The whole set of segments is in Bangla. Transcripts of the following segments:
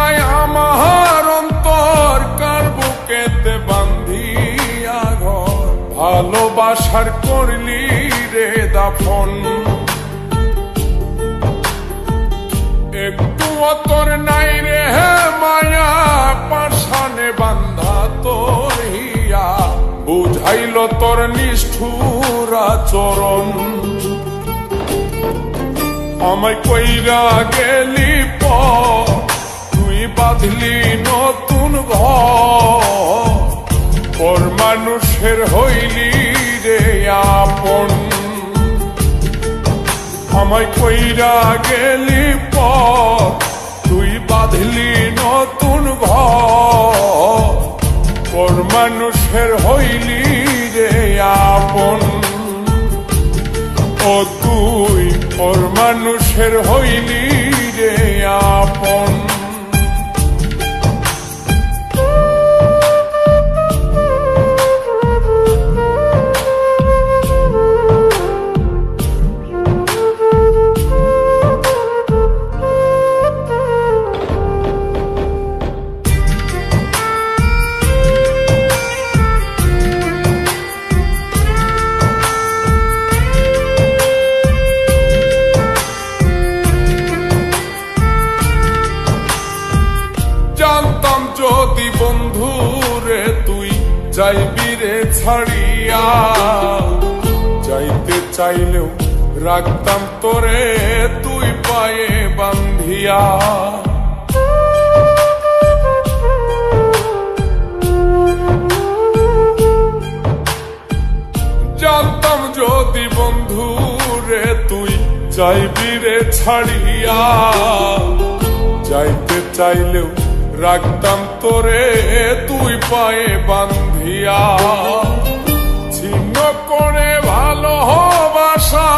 দিয়ায় আমার অন্তর কার বুকেতে বান্ধিয়া ঘর, ভালোবাসার করলি রে দাফন। একটু তোর নাই রে মায়া, পাশানে বান্ধা তোর হিয়া, বুঝাইল তোর নিষ্ঠুর আচরণ। আমায় কইরা গেলি পর, তুই বাঁধলি নতুন ঘর, পর মানুষের হইলি রে আপন। আমায় কইরা গেলি পর, তুই বাঁধলি নতুন ঘর, পর মানুষের হইলি রে আপন। ও তুই পর মানুষের হইলি রে আপন। জানতাম যদি বন্ধু রে তুই যাইবি রে ছাড়িয়া, যাইতে চাইলেও রাখতাম তোরে তুই পায়ে বান্ধিয়া। জানতাম যদি বন্ধু রে তুই যাইবি রে ছাড়িয়া, যাইতে চাইলেও রাখতাম তোরে তুই পায়ে বান্ধিয়া। ছিন্ন করে ভালোবাসা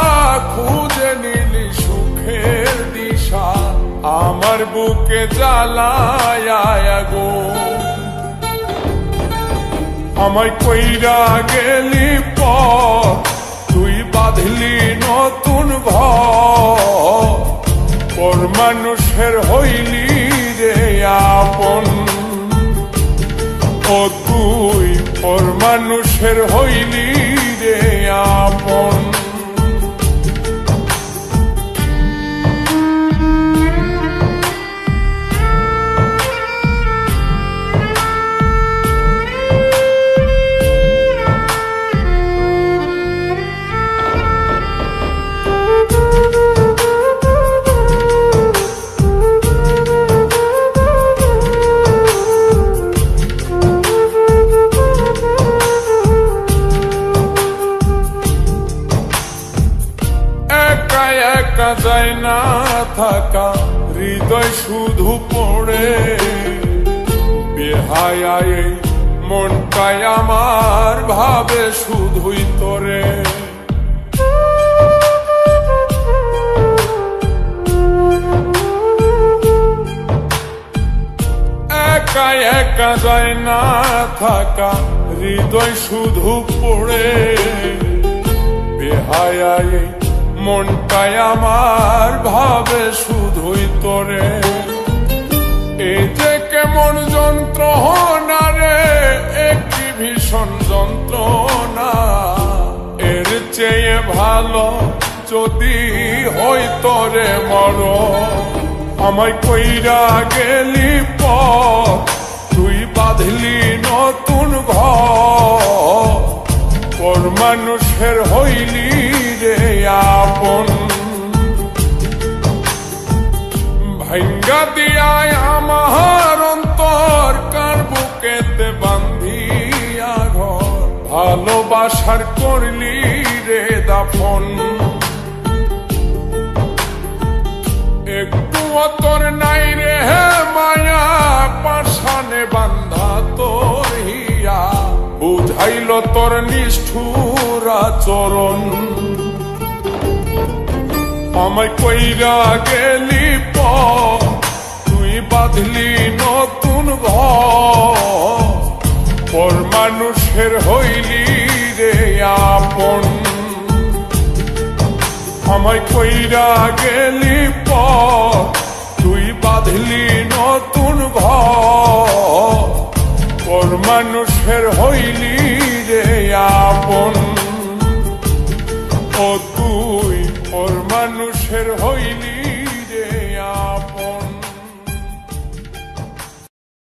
খুঁজে নিলি সুখের দিশা, আমার বুকে জ্বালায় আগুন। আমায় কইরা গেলি পর, তুই বাঁধলি নতুন ঘর, পর মানুষের হইলি রে আপন। ও তুই পর মানুষের হইলি রে আপন। একা যায় না থাকা, হৃদয় শুধু পড়ে বেহায়ায়, মনটাই আমার ভাবে শুধুই তোরে। একা একা যায় না থাকা, হৃদয় শুধু পড়ে বেহায়ায়, মনটাই আমার ভাবে শুধুই তোরে। এই যে কেমন যন্ত্রণা রে, একটি ভীষণ যন্ত্রণা, এর চেয়ে ভালো যদি হই তোরে মর। আমায় কইরা গেলি পর, তুই বাঁধলি নতুন ঘর, পর মানুষের হইলি রে আপন। ভাঙ্গা দিয়ায় আমার অন্তর কার বুকেতে বান্ধিয়া ঘর, ভালোবাসার করলি রে দাফন। একটু তোর নাই রে মায়া, পাশানে বান্ধা তোর হিয়া, বুঝাইল তোর নিষ্ঠুর আচরণ। আমায় কইরা গেলি পর, তুই বাঁধলি নতুন ঘর, পর মানুষের হইলি রে আপন। আমায় কইরা গেলি পর, তুই বাঁধলি নতুন ঘর পর মানুষের হইলি